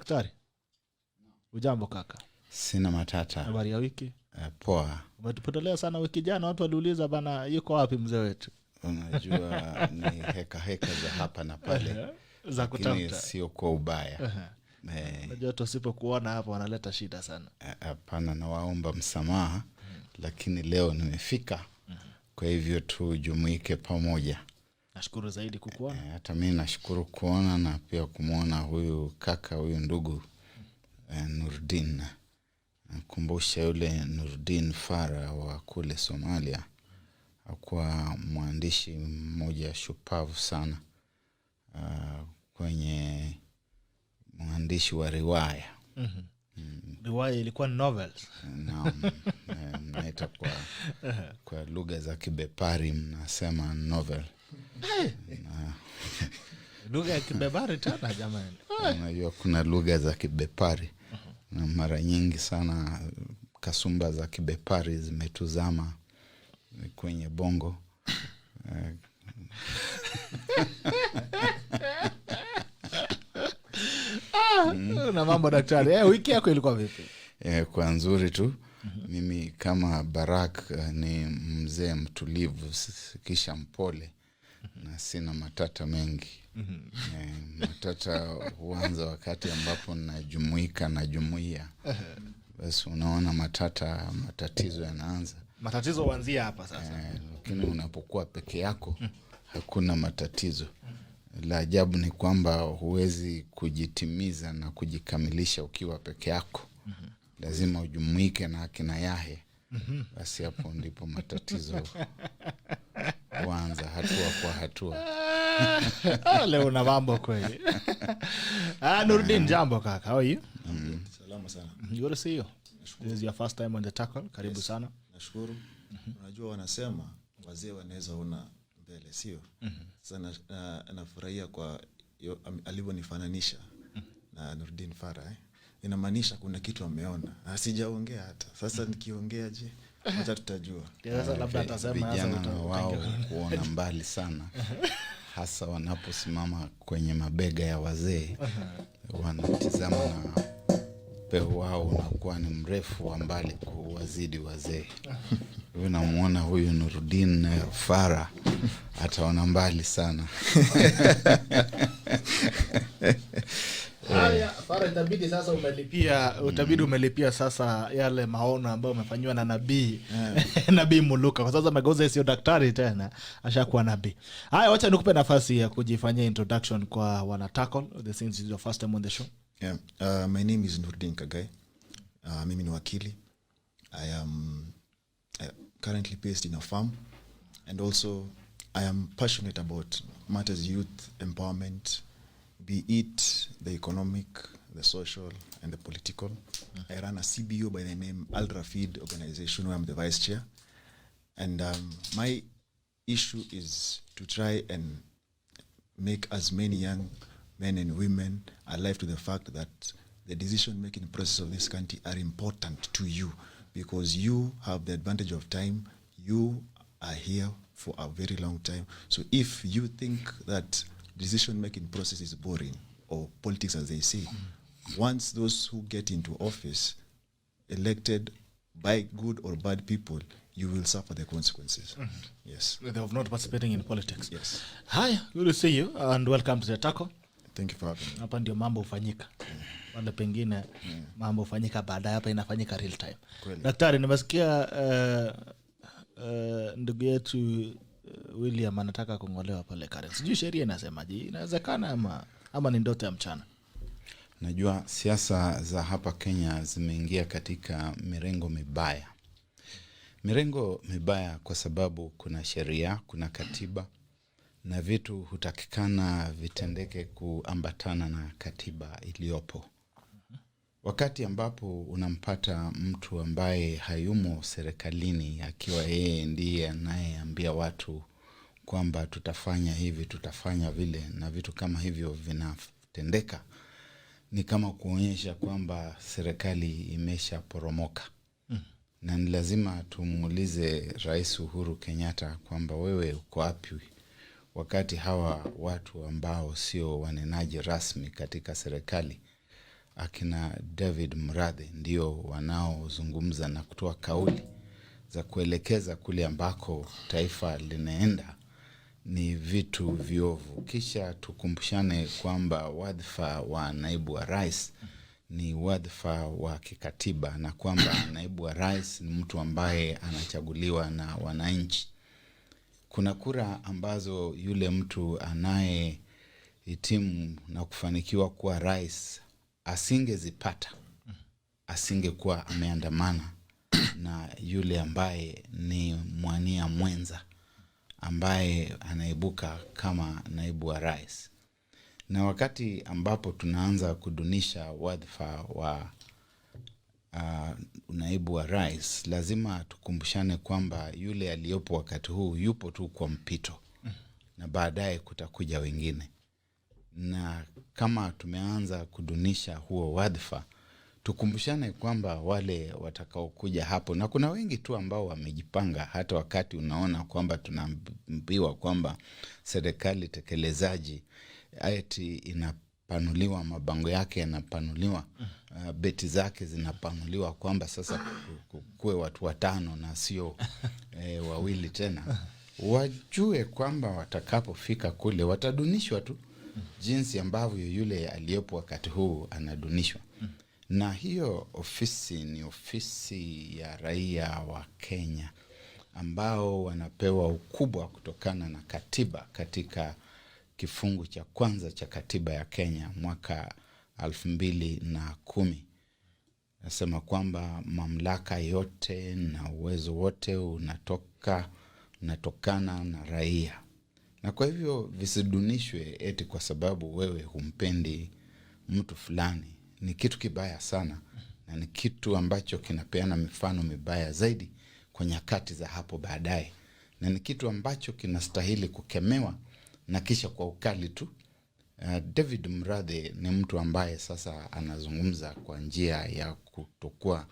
Daktari, ujambo kaka? Sina matata. Habari ya wiki? Poa. Umetupotelea sana wiki jana, watu waliuliza bana yuko wapi mzee wetu? Unajua ni heka za hapa na pale. Za kutafuta. Sio kwa ubaya. Unajua tusipokuona hapa wanaleta shida sana. Hapana, na waomba msamaha, lakini leo nimefika. Kwa hivyo tujumuike pamoja. Nashukuru zaidi kukuona. Hata mimi nashukuru kuona na pia kumuona huyu kaka, huyu ndugu Noordean. Nakumbusha yule Noordean Farah wa kule Somalia. Hakuwa mwandishi mmoja shupavu sana. Kwenye mwandishi wa riwaya. Riwaya ilikuwa novels. Naam. Naita kwa lugha za Kibepari mnasema novel. Lugha ya Kibepari tena jamani. Unajua kuna lugha za Kibepari. Na mara nyingi sana kasumba za Kibepari zimetuzama kwenye bongo. Na mambo daktari. Wiki yako ilikuwa vipi? Kwa nzuri tu. Mimi kama Barrack ni mzee mtulivu, kisha mpole, na sina matata mengi. Matata huanza wakati ambapo najumuika na jumuiya. Basi unaona matatizo yanaanza. Matatizo huanzia hapa sasa. Lakini unapokuwa peke yako hakuna matatizo. La ajabu ni kwamba huwezi kujitimiza na kujikamilisha ukiwa peke yako. Lazima ujumuike na akina yahe. Basi hapo ndipo matatizo huanza hatua kwa hatua. Leo una mambo kweli. Noordean, jambo kaka. How are you? Salama sana. Good to see you. This is your first time on the tackle. Karibu sana. Nashukuru. Unajua wanasema wazee wanaweza ona mbele, sio? Sasa nafurahia kwa alivyonifananisha na Noordean Farah. Inamaanisha kuna kitu ameona. Sijaongea hata. Sasa nikiongea je? Hata tutajua. Sasa labda atasema vijana wao kuona mbali sana. Hasa wanaposimama kwenye mabega ya wazee. Wanatizama na upeo wao unakuwa ni mrefu wa mbali kuwazidi wazee. Unamuona huyu Noordean Farah ataona mbali sana. Farah, itabidi sasa umelipia sasa yale maono ambayo umefanywa na nabii. Nabii Muluka. Kwa sasa amegeuza sio daktari tena, ashakuwa nabii. Haya, wacha nikupe nafasi ya kujifanyia introduction kwa wana tackle. Since is your first time on the show. My name is NOORDEAN KHAGAI. Mimi ni wakili. I am currently based in a farm, and also I am passionate about matters youth empowerment, be it the economic, the social, and the political. I run a CBO by the name Al Rafid organization, where I'm the vice chair. And my issue is to try and make as many young men and women alive to the fact that the decision-making process of this country are important to you, because you have the advantage of time. You are here for a very long time. So if you think that decision-making process is boring, or politics as they say, once those who get into office, elected by good or bad people, you will suffer the consequences. Yes. They have not participating in politics. Yes. Hi, good to see you and welcome to the tackle. Thank you for having me. Hapa ndio mambo hufanyika. Wale pengine mambo hufanyika baadaye, hapa inafanyika real time. Daktari, nimesikia ndugu yetu William anataka kungolewa pale Karen. Sijui sheria inasemaje? Inawezekana ama ni ndoto ya mchana? Najua siasa za hapa Kenya zimeingia katika mirengo mibaya. Mirengo mibaya kwa sababu kuna sheria, kuna katiba, na vitu hutakikana vitendeke kuambatana na katiba iliyopo. Wakati ambapo unampata mtu ambaye hayumo serikalini akiwa yeye ndiye anayeambia watu kwamba tutafanya hivi, tutafanya vile, na vitu kama hivyo vinatendeka, ni kama kuonyesha kwamba serikali imeshaporomoka. Na ni lazima tumuulize Rais Uhuru Kenyatta kwamba wewe uko wapi wakati hawa watu ambao sio wanenaji rasmi katika serikali akina David Mradhi ndio wanaozungumza na kutoa kauli za kuelekeza kule ambako taifa linaenda ni vitu viovu. Kisha tukumbushane kwamba wadhifa wa naibu wa rais ni wadhifa wa kikatiba, na kwamba naibu wa rais ni mtu ambaye anachaguliwa na wananchi. Kuna kura ambazo yule mtu anayehitimu na kufanikiwa kuwa rais asingezipata, asingekuwa ameandamana na yule ambaye ni mwania mwenza ambaye anaibuka kama naibu wa rais. Na wakati ambapo tunaanza kudunisha wadhifa wa naibu wa rais, lazima tukumbushane kwamba yule aliyopo wakati huu yupo tu kwa mpito, na baadaye kutakuja wengine. Na kama tumeanza kudunisha huo wadhifa, tukumbushane kwamba wale watakaokuja hapo, na kuna wengi tu ambao wamejipanga. Hata wakati unaona kwamba tunaambiwa kwamba serikali tekelezaji eti inapanuliwa, mabango yake yanapanuliwa, beti zake zinapanuliwa, kwamba sasa kuwe watu 5 na sio wawili tena. Wajue kwamba watakapofika kule watadunishwa tu jinsi ambavyo yule aliyepo wakati huu anadunishwa. Na hiyo ofisi ni ofisi ya raia wa Kenya ambao wanapewa ukubwa kutokana na katiba. Katika kifungu cha kwanza cha katiba ya Kenya mwaka 2010 nasema kwamba mamlaka yote na uwezo wote unatokana na raia. Na kwa hivyo visidunishwe eti kwa sababu wewe humpendi mtu fulani. Ni kitu kibaya sana, na ni kitu ambacho kinapeana mifano mibaya zaidi kwa nyakati za hapo baadaye, na ni kitu ambacho kinastahili kukemewa na kisha kwa ukali tu. David Mradhi ni mtu ambaye sasa anazungumza kwa njia ya kutokuwa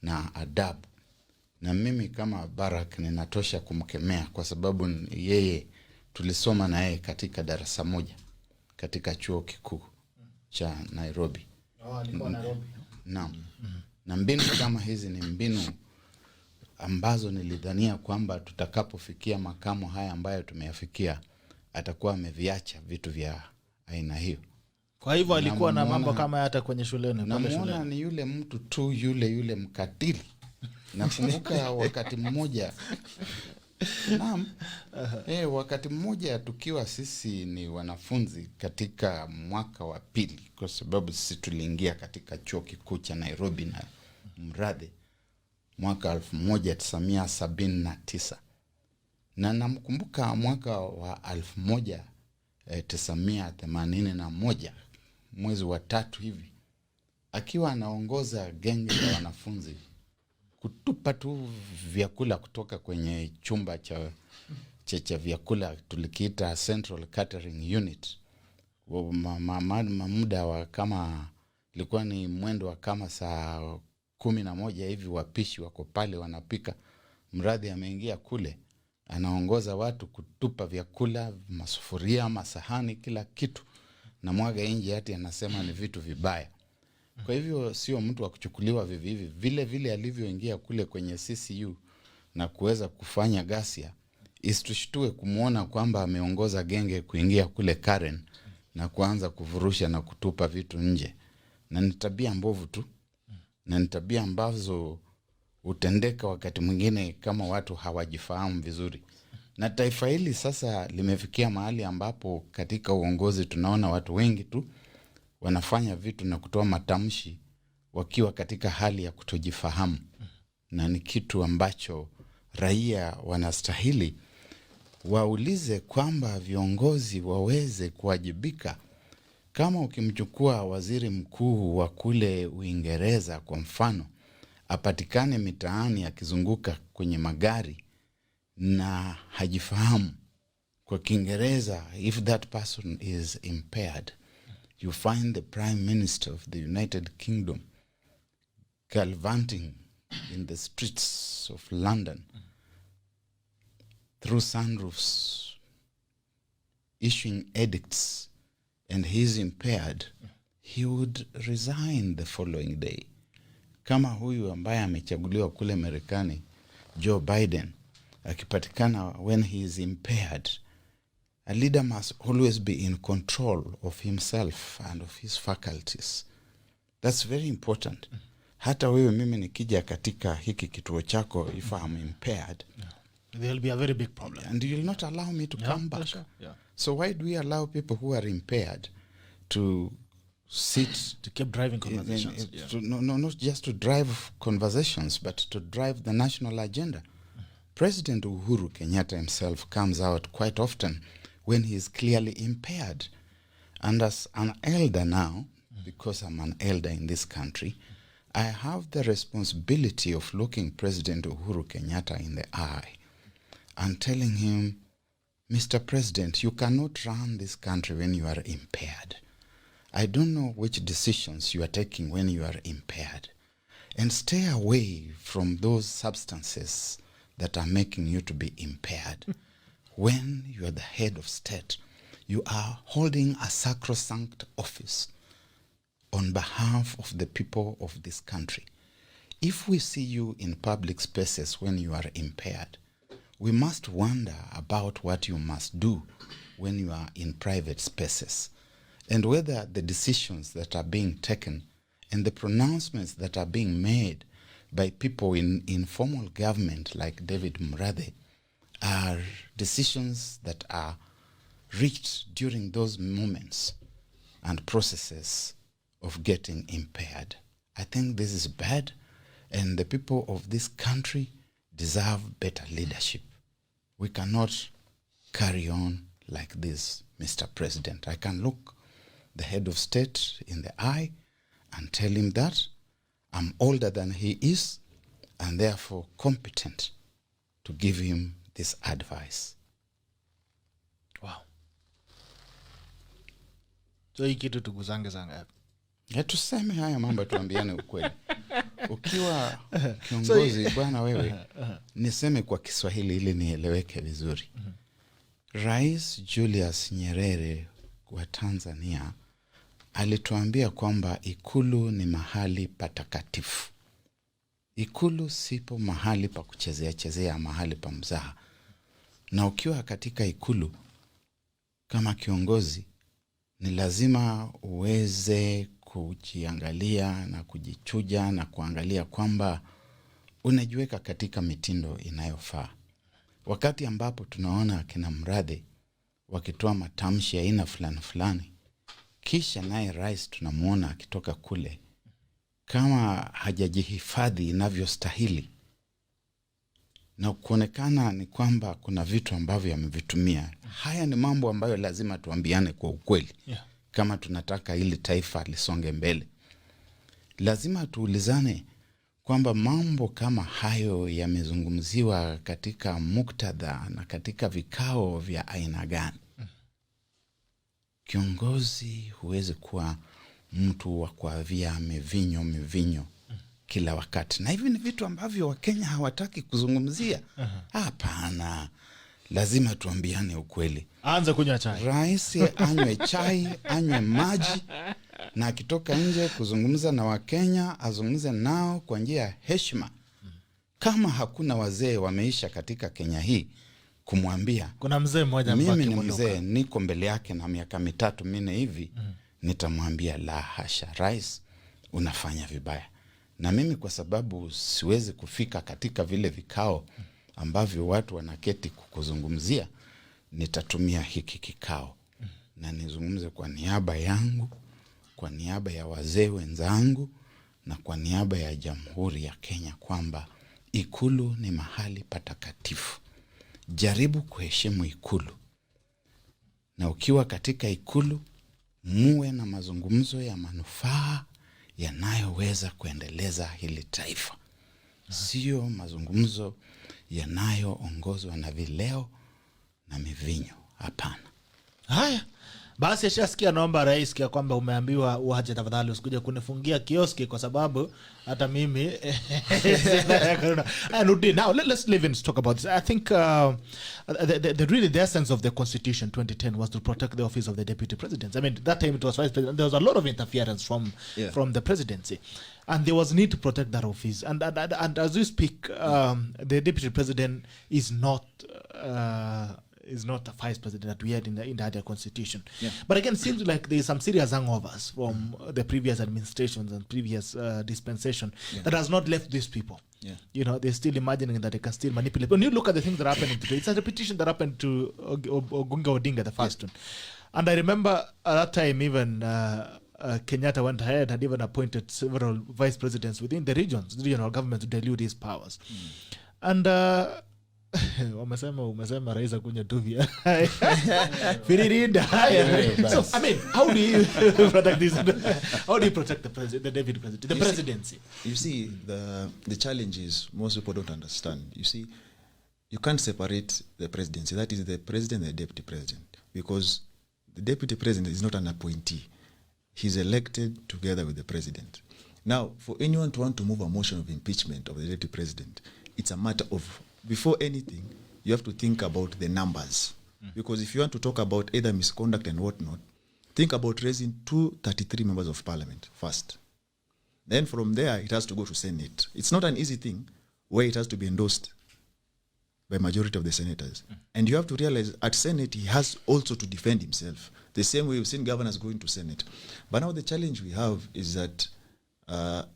na adabu, na mimi kama Barrack ninatosha kumkemea kwa sababu yeye tulisoma na yeye katika darasa moja katika chuo kikuu cha Nairobi. Alikuwa Nairobi. Naam. Na mbinu kama hizi ni mbinu ambazo nilidhania kwamba tutakapofikia makamo haya ambayo tumeyafikia atakuwa ameviacha vitu vya aina hiyo. Kwa hivyo alikuwa na mambo kama hata kwenye shuleni. Namuona ni yule mtu tu yule mkatili. Nakumbuka wakati mmoja naam, wakati mmoja tukiwa sisi ni wanafunzi katika mwaka wa pili, kwa sababu sisi tuliingia katika chuo kikuu cha Nairobi na Mradhi mwaka 1979. Na namkumbuka mwaka wa 1981 mwezi wa 3 hivi, akiwa anaongoza genge la wanafunzi kutupa tu vyakula kutoka kwenye chumba cha vyakula tulikiita Central Catering Unit. Muda wa kama ilikuwa ni mwendo wa kama saa 11 hivi, wapishi wako pale wanapika. Mradhi ameingia kule, anaongoza watu kutupa vyakula, masufuria, masahani, kila kitu, na mwaga nje, hati anasema ni vitu vibaya. Kwa hivyo sio mtu wa kuchukuliwa vivi. Vile vile alivyoingia kule kwenye CCU na kuweza kufanya ghasia, istushtue kumuona kwamba ameongoza genge kuingia kule Karen na kuanza kuvurusha na kutupa vitu nje. Na ni tabia mbovu tu, na ni tabia ambazo utendeka wakati mwingine kama watu hawajifahamu vizuri. Na taifa hili sasa limefikia mahali ambapo katika uongozi tunaona watu wengi tu wanafanya vitu na kutoa matamshi wakiwa katika hali ya kutojifahamu. Na ni kitu ambacho raia wanastahili waulize kwamba viongozi waweze kuwajibika. Kama ukimchukua waziri mkuu wa kule Uingereza kwa mfano, apatikane mitaani akizunguka kwenye magari na hajifahamu kwa Kiingereza, if that person is impaired, you find the Prime Minister of the United Kingdom gallivanting in the streets of London through sunroofs, issuing edicts, and he's impaired. he would resign the following day. Kama huyu ambaye amechaguliwa kule Marekani, Joe Biden, akipatikana when he is impaired, a leader must always be in control of himself and of his faculties. That's very important. Hata wewe mimi nikija katika hiki kituo chako, if I'm impaired, there will be a very big problem. And you will not allow me to come back. Sure. Yeah. So why do we allow people who are impaired to sit... To keep driving conversations. Not just to drive conversations, but to drive the national agenda. President Uhuru Kenyatta himself comes out quite often when he is clearly impaired. And as an elder now, because I'm an elder in this country, I have the responsibility of looking President Uhuru Kenyatta in the eye and telling him, Mr. President, you cannot run this country when you are impaired. I don't know which decisions you are taking when you are impaired. And stay away from those substances that are making you to be impaired. When you are the head of state, you are holding a sacrosanct office on behalf of the people of this country. If we see you in public spaces when you are impaired, we must wonder about what you must do when you are in private spaces, and whether the decisions that are being taken and the pronouncements that are being made by people in informal government like David Murathe are decisions that are reached during those moments and processes of getting impaired. I think this is bad, and the people of this country deserve better leadership. We cannot carry on like this, Mr. President. I can look the head of state in the eye and tell him that I'm older than he is and therefore competent to give him this advice. Wow. So hii kitu tuguzange zanga. Tuseme haya mambo, tuambiane ukweli. Ukiwa kiongozi bwana wewe, niseme kwa Kiswahili ili nieleweke vizuri. Rais Julius Nyerere wa Tanzania alituambia kwamba Ikulu ni mahali patakatifu. Ikulu sipo mahali pa kuchezea mahali pa mzaha. Na ukiwa katika Ikulu kama kiongozi, ni lazima uweze kujiangalia na kujichuja na kuangalia kwamba unajiweka katika mitindo inayofaa. Wakati ambapo tunaona kina Murathe wakitoa matamshi ya aina fulani fulani, kisha naye rais tunamuona akitoka kule kama hajajihifadhi inavyostahili, na kuonekana ni kwamba kuna vitu ambavyo amevitumia. Haya ni mambo ambayo lazima tuambiane kwa ukweli. Yeah. Kama tunataka ili taifa lisonge mbele, lazima tuulizane kwamba mambo kama hayo yamezungumziwa katika muktadha na katika vikao vya aina gani. Kiongozi huwezi kuwa mtu wa kuavia mivinyo kila wakati. Na hivi ni vitu ambavyo Wakenya hawataki kuzungumzia. Hapana. Lazima tuambiane ukweli. Anza kunywa chai. Rais anywe chai, anywe maji, na akitoka nje kuzungumza na Wakenya, azungumze nao kwa njia ya heshima. Kama hakuna wazee wameisha katika Kenya hii kumwambia, kuna mzee mmoja mimi ni mzee, niko mbele yake na miaka 3-4 hivi, nitamwambia la hasha, rais unafanya vibaya. Na mimi kwa sababu siwezi kufika katika vile vikao ambavyo watu wanaketi kukuzungumzia, nitatumia hiki kikao na nizungumze kwa niaba yangu, kwa niaba ya wazee wenzangu, na kwa niaba ya Jamhuri ya Kenya kwamba Ikulu ni mahali patakatifu. Jaribu kuheshimu Ikulu. Na ukiwa katika Ikulu, muwe na mazungumzo ya manufaa yanayoweza kuendeleza hili taifa. Sio mazungumzo yanayoongozwa na vileo na mivinyo. Hapana. Haya basi, ashasikia. Naomba rais kia kwamba umeambiwa uache tafadhali, usikuje kunifungia kioski kwa sababu hata mimi now let's live and talk about this. I think the really the essence of the constitution 2010 was to protect the office of the deputy president. I mean, that time it was vice president. There was a lot of interference from the presidency, and there was need to protect that office. And as we speak, the deputy president is not a vice president that we had in the other constitution. Yeah. But again, it seems like there is some serious hangovers from the previous administrations and previous dispensation that has not left these people. Yeah. You know, they're still imagining that they can still manipulate. When you look at the things that are happening today, it's a repetition that happened to Ogunga Odinga, the first one. And I remember at that time even Kenyatta went ahead and even appointed several vice presidents within the regional government to dilute his powers. And umesema rais akunya tuvia firirinda. So I mean, how do you protect this? How do you protect the deputy president, the presidency? You see, the challenge is most people don't understand. You see, you can't separate the presidency. That is the president and the deputy president, because the deputy president is not an appointee. He's elected together with the president. Now, for anyone to want to move a motion of impeachment of the deputy president, it's a matter of, before anything, you have to think about the numbers. Because if you want to talk about either misconduct and whatnot, think about raising 233 members of parliament first. Then from there, it has to go to Senate. It's not an easy thing where it has to be endorsed by majority of the senators. And you have to realize at Senate, he has also to defend himself. The same way we've seen governors going to Senate. But now the challenge we have is that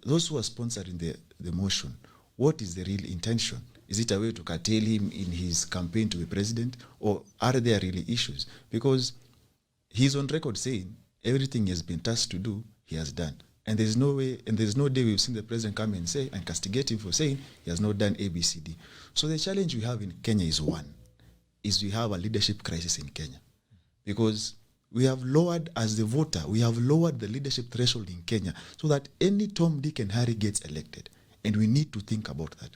those who are sponsoring the motion, what is the real intention? Is it a way to curtail him in his campaign to be president, or are there really issues? Because he's on record saying everything he has been tasked to do, he has done. And there's no way, and there's no day we've seen the president come and say and castigate him for saying he has not done ABCD. So the challenge we have in Kenya is we have a leadership crisis in Kenya. Because we have lowered, as the voter, we have lowered the leadership threshold in Kenya so that any Tom, Dick, and Harry gets elected. And we need to think about that.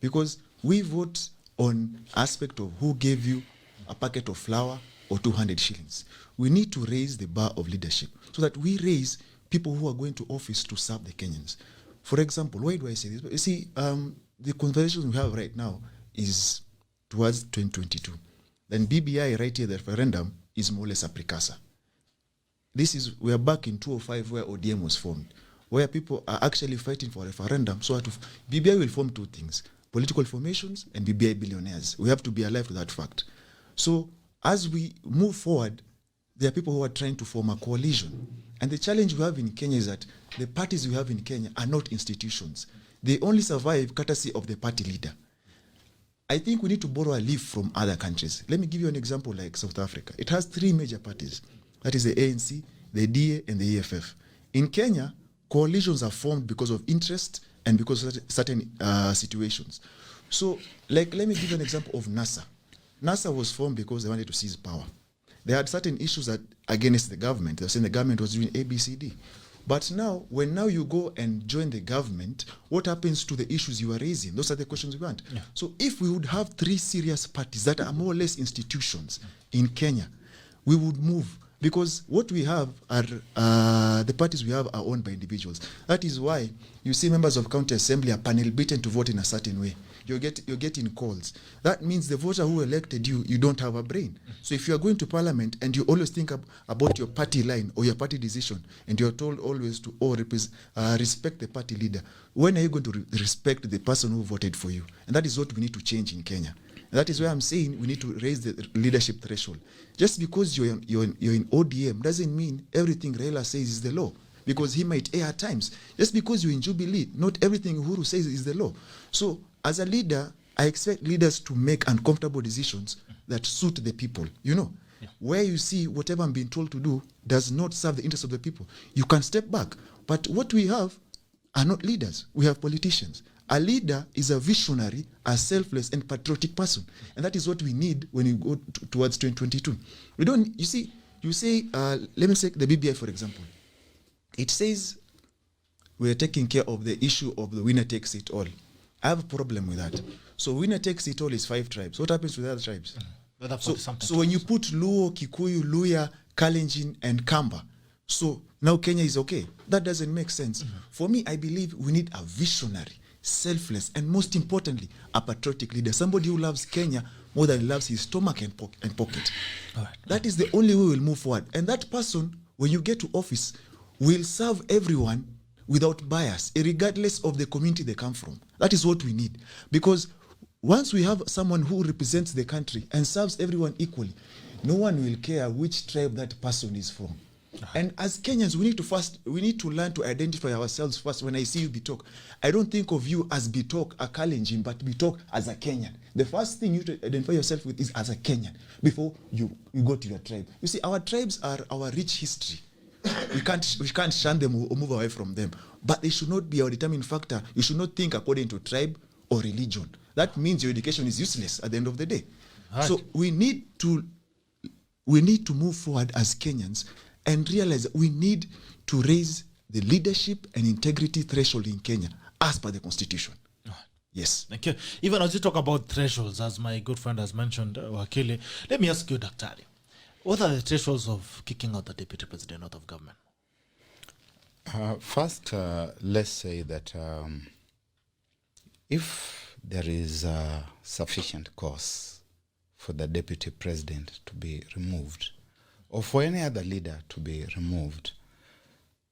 Because we vote on aspect of who gave you a packet of flour or 200 shillings. We need to raise the bar of leadership so that we raise people who are going to office to serve the Kenyans. For example, why do I say this? You see, the conversation we have right now is towards 2022. Then BBI right here, the referendum, is more or less a precursor. We are back in 2005 where ODM was formed, where people are actually fighting for a referendum. So BBI will form two things: political formations and BBI billionaires. We have to be alive to that fact. So as we move forward, there are people who are trying to form a coalition. And the challenge we have in Kenya is that the parties we have in Kenya are not institutions. They only survive courtesy of the party leader. I think we need to borrow a leaf from other countries. Let me give you an example like South Africa. It has three major parties. That is the ANC, the DA, and the EFF. In Kenya, coalitions are formed because of interest and because of certain situations. So, like, let me give you an example of NASA. NASA was formed because they wanted to seize power. They had certain issues that against the government. They were saying the government was doing ABCD. But now, when you go and join the government, what happens to the issues you are raising? Those are the questions we want. Yeah. So if we would have three serious parties that are more or less institutions in Kenya, we would move. Because what we have are, the parties we have are owned by individuals. That is why you see members of county assembly are panel beaten to vote in a certain way. You're getting calls. That means the voter who elected you don't have a brain. So if you're going to parliament and you always think about your party line or your party decision, and you're told always to respect the party leader, when are you going to respect the person who voted for you? And that is what we need to change in Kenya. And that is why I'm saying we need to raise the leadership threshold. Just because you're in ODM doesn't mean everything Raila says is the law, because he might err at times. Just because you're in Jubilee, not everything Uhuru says is the law. So as a leader, I expect leaders to make uncomfortable decisions that suit the people. You know, where you see whatever I'm being told to do does not serve the interests of the people, you can step back. But what we have are not leaders. We have politicians. A leader is a visionary, a selfless and patriotic person. And that is what we need when we go towards 2022. We don't, you say, let me take the BBI, for example. It says we're taking care of the issue of the winner takes it all. I have a problem with that. So winner takes it all is 5 tribes. What happens with the other tribes? Whether So, 40-something so when you put Luo, Kikuyu, Luya, Kalenjin, and Kamba, so now Kenya is okay. That doesn't make sense. For me, I believe we need a visionary, selfless, and most importantly, a patriotic leader. Somebody who loves Kenya more than he loves his stomach and pocket. That is the only way we'll move forward. And that person, when you get to office, will serve everyone without bias, regardless of the community they come from. That is what we need. Because once we have someone who represents the country and serves everyone equally, no one will care which tribe that person is from. And as Kenyans, we need to learn to identify ourselves first. When I see you Bitok, I don't think of you as Bitok, a Kalenjin, but Bitok as a Kenyan. The first thing you to identify yourself with is as a Kenyan before you go to your tribe. You see, our tribes are our rich history. We can't shun them or move away from them. But they should not be our determining factor. You should not think according to tribe or religion. That means your education is useless at the end of the day. Right. So we need to move forward as Kenyans and realize that we need to raise the leadership and integrity threshold in Kenya as per the constitution. Yes. Thank you. Even as you talk about thresholds, as my good friend has mentioned, Wakili, let me ask you, Daktari, what are the thresholds of kicking out the deputy president out of government? First, let's say that if there is sufficient cause for the deputy president to be removed, or for any other leader to be removed,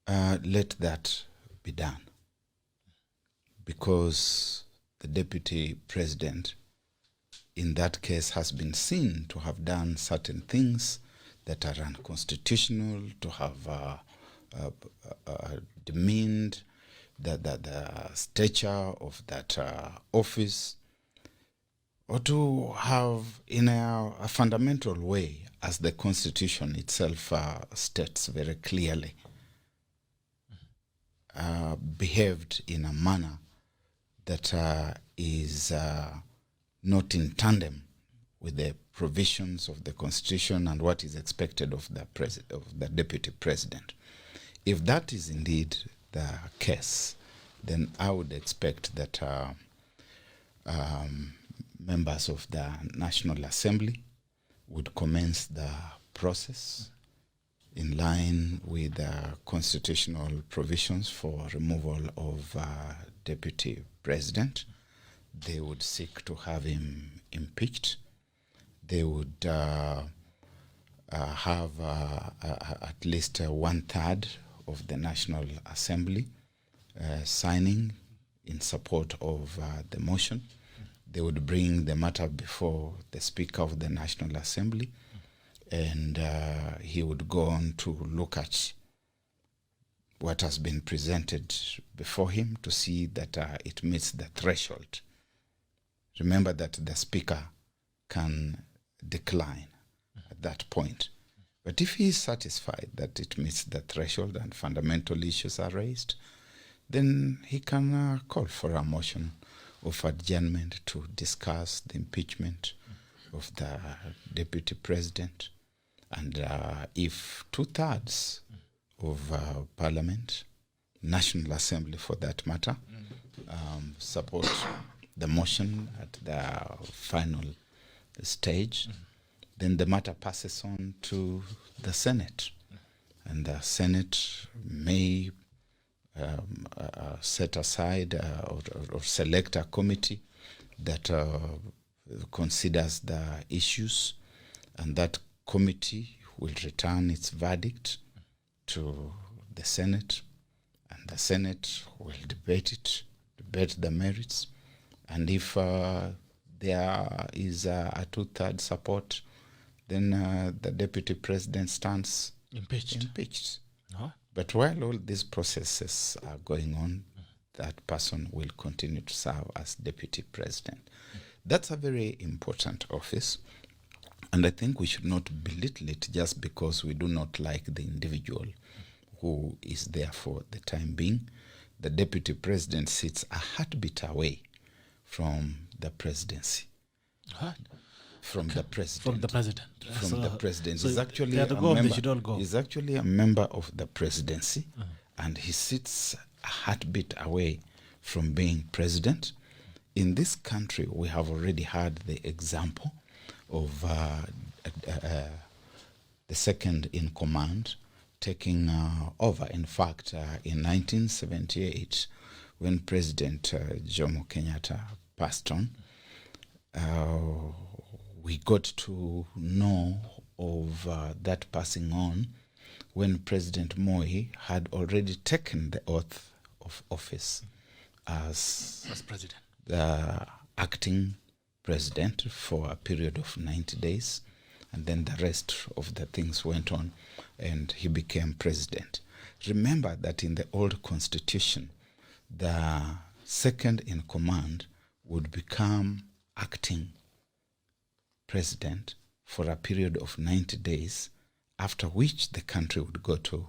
let that be done. Because the deputy president, in that case, has been seen to have done certain things that are unconstitutional, to have demeaned the stature of that office, or to have, in a fundamental way, as the Constitution itself states very clearly, behaved in a manner that is not in tandem with the provisions of the Constitution and what is expected of the deputy president. If that is indeed the case, then I would expect that members of the National Assembly would commence the process in line with the constitutional provisions for removal of deputy president. They would seek to have him impeached. They would have at least 1/3 of the National Assembly signing in support of the motion. They would bring the matter before the Speaker of the National Assembly, and he would go on to look at what has been presented before him to see that it meets the threshold. Remember that the Speaker can decline at that point. But if he is satisfied that it meets the threshold and fundamental issues are raised, then he can call for a motion of adjournment to discuss the impeachment of the deputy president. And if 2/3 of Parliament, National Assembly for that matter, support the motion at the final stage, then the matter passes on to the Senate. And the Senate may set aside or select a committee that considers the issues, and that committee will return its verdict to the Senate, and the Senate will debate the merits, and if there is a 2/3 support, then the deputy president stands impeached. But while all these processes are going on, that person will continue to serve as deputy president. That's a very important office, and I think we should not belittle it just because we do not like the individual who is there for the time being. The deputy president sits a heartbeat away from the presidency. What? From the president. From the president. So he's actually a member of the presidency, and he sits a heartbeat away from being president. In this country, we have already had the example of the second in command taking over. In fact, in 1978, when President Jomo Kenyatta passed on, we got to know of that passing on when President Moi had already taken the oath of office as president, the acting president for a period of 90 days. And then the rest of the things went on and he became president. Remember that in the old constitution, the second in command would become acting president for a period of 90 days, after which the country would go to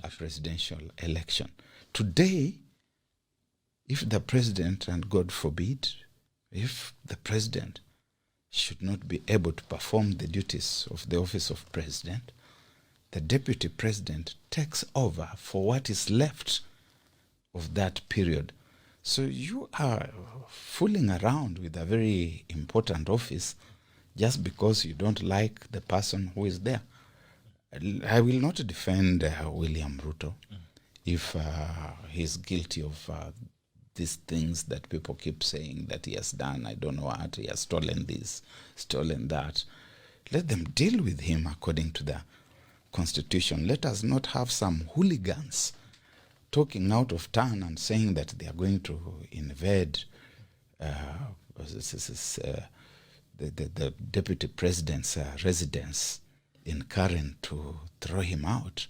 a presidential election. Today, if the president, and God forbid, if the president should not be able to perform the duties of the office of president, the deputy president takes over for what is left of that period. So you are fooling around with a very important office just because you don't like the person who is there. I will not defend William Ruto if he's guilty of these things that people keep saying that he has done. I don't know what, he has stolen this, stolen that. Let them deal with him according to the constitution. Let us not have some hooligans talking out of turn and saying that they are going to invade the deputy president's residence in Karen to throw him out.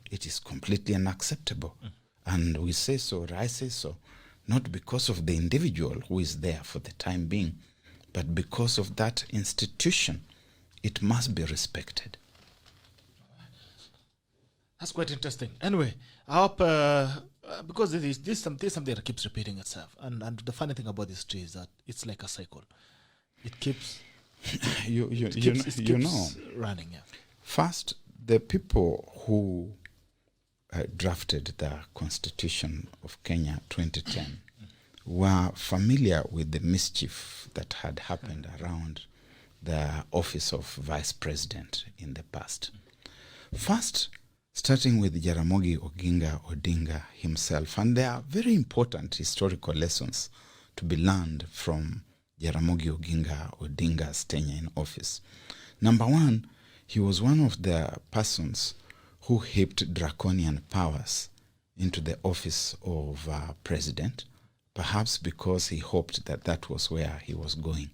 It is completely unacceptable. And we say so, or I say so, not because of the individual who is there for the time being, but because of that institution. It must be respected. That's quite interesting. Anyway, I hope, because this is something that keeps repeating itself. And the funny thing about this tree is that it's like a cycle. It keeps... you know, running. Yeah. First, the people who drafted the Constitution of Kenya 2010 were familiar with the mischief that had happened around the office of vice president in the past. First, starting with Jaramogi Oginga Odinga himself, and there are very important historical lessons to be learned from Jaramogi Oginga Odinga's tenure in office. Number one, he was one of the persons who heaped draconian powers into the office of president, perhaps because he hoped that that was where he was going.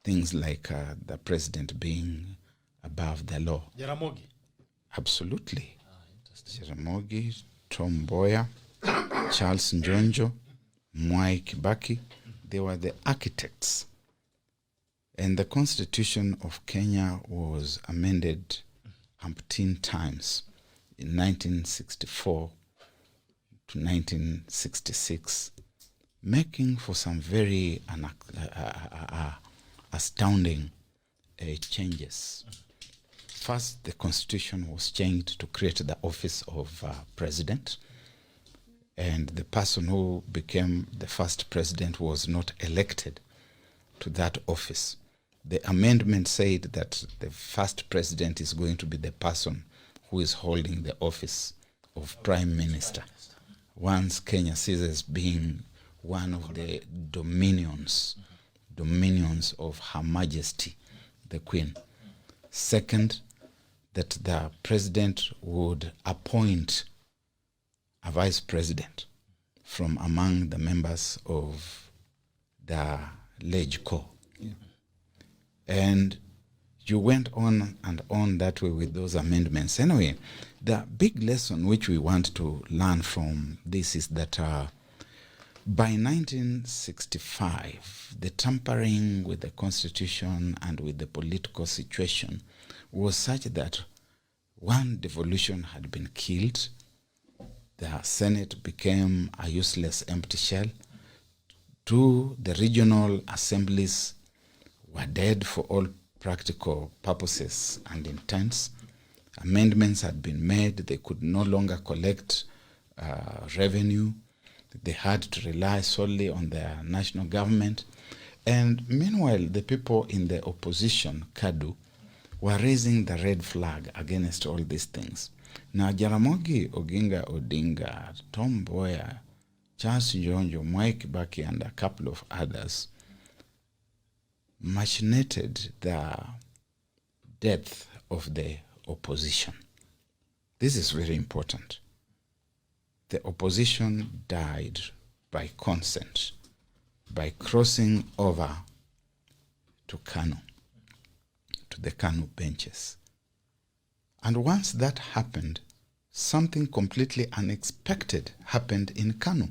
Things like the president being above the law. Jaramogi? Absolutely. Jaramogi, Tom Mboya, Charles Njonjo, Mwai Kibaki, they were the architects. And the Constitution of Kenya was amended umpteen times in 1964 to 1966, making for some very astounding changes. First, the Constitution was changed to create the office of president, and the person who became the first president was not elected to that office. The amendment said that the first president is going to be the person who is holding the office of prime minister, once Kenya ceases being one of the dominions of Her Majesty, the Queen. Second, that the president would appoint a vice president from among the members of the LegCo. Yeah. And you went on and on that way with those amendments. Anyway, the big lesson which we want to learn from this is that by 1965, the tampering with the constitution and with the political situation was such that one, devolution had been killed. The Senate became a useless empty shell. Two, the regional assemblies were dead for all practical purposes and intents. Amendments had been made. They could no longer collect revenue. They had to rely solely on the national government. And meanwhile, the people in the opposition, KADU, were raising the red flag against all these things. Now, Jaramogi Oginga Odinga, Tom Mboya, Charles Njonjo, Mwai Kibaki, and a couple of others machinated the death of the opposition. This is very important. The opposition died by consent, by crossing over to Kanu, to the Kanu benches. And once that happened, something completely unexpected happened in Kanu.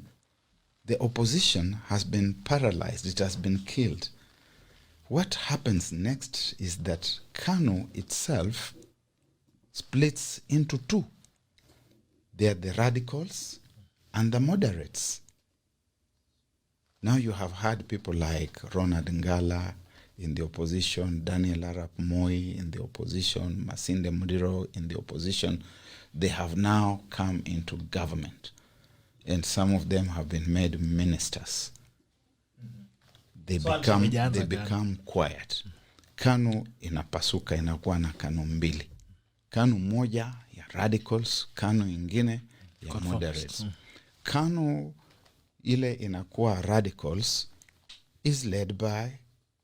The opposition has been paralyzed, it has been killed. What happens next is that Kanu itself splits into two. They are the radicals and the moderates. Now you have had people like Ronald Ngala in the opposition, Daniel Arap Moi in the opposition, Masinde Mudiro in the opposition. They have now come into government, and some of them have been made ministers. They become quiet. Kanu inapasuka, inakuwa na Kanu mbili. Kanu moja ya radicals, Kanu ingine ya moderates. Kanu ile inakuwa radicals is led by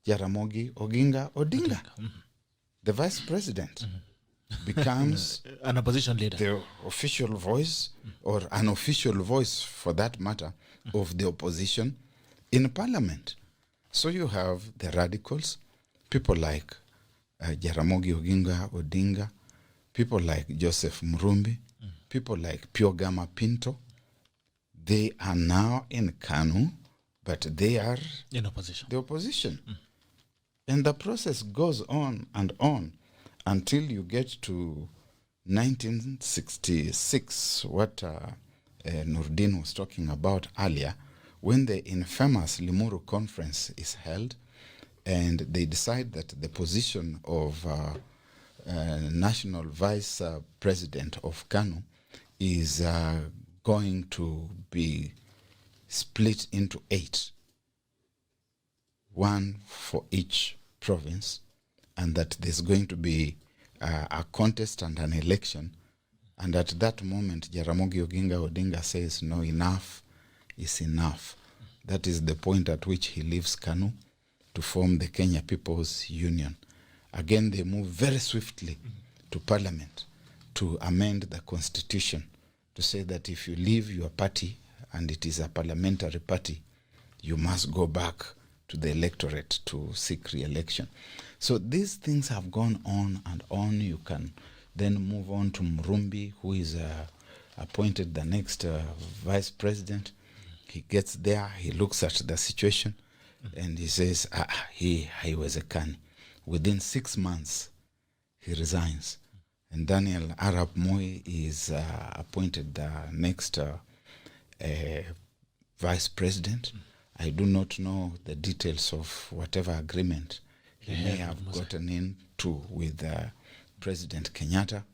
Jaramogi Oginga Odinga. The vice president becomes an opposition leader, the official voice, or an official voice for that matter, of the opposition in parliament. So you have the radicals, people like Jaramogi Oginga Odinga, people like Joseph Murumbi, people like Piogama Pinto. They are now in Kanu, but they are in opposition. The opposition. And the process goes on and on until you get to 1966, what Noordeen was talking about earlier, when the infamous Limuru conference is held, and they decide that the position of national vice president of Kanu is going to be split into 8, one for each province, and that there's going to be a contest and an election. And at that moment, Jaramogi Oginga Odinga says, no, enough is enough. That is the point at which he leaves Kanu to form the Kenya People's Union. Again, they move very swiftly to parliament to amend the constitution to say that if you leave your party and it is a parliamentary party, you must go back to the electorate to seek re-election. So these things have gone on and on. You can then move on to Murumbi, who is appointed the next vice president. He gets there, he looks at the situation, and he says, he was a Kani. Within 6 months, he resigns. And Daniel Arap Moi is appointed the next vice president. I do not know the details of whatever agreement he may have gotten into with President Kenyatta,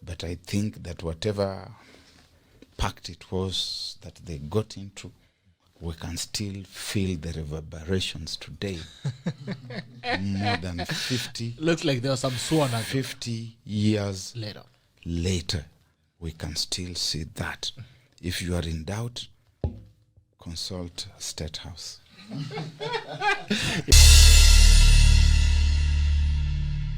but I think that whatever pact it was that they got into, we can still feel the reverberations today. More than 50. Looks like there was some sworn 50 years later, we can still see that. If you are in doubt, consult State House.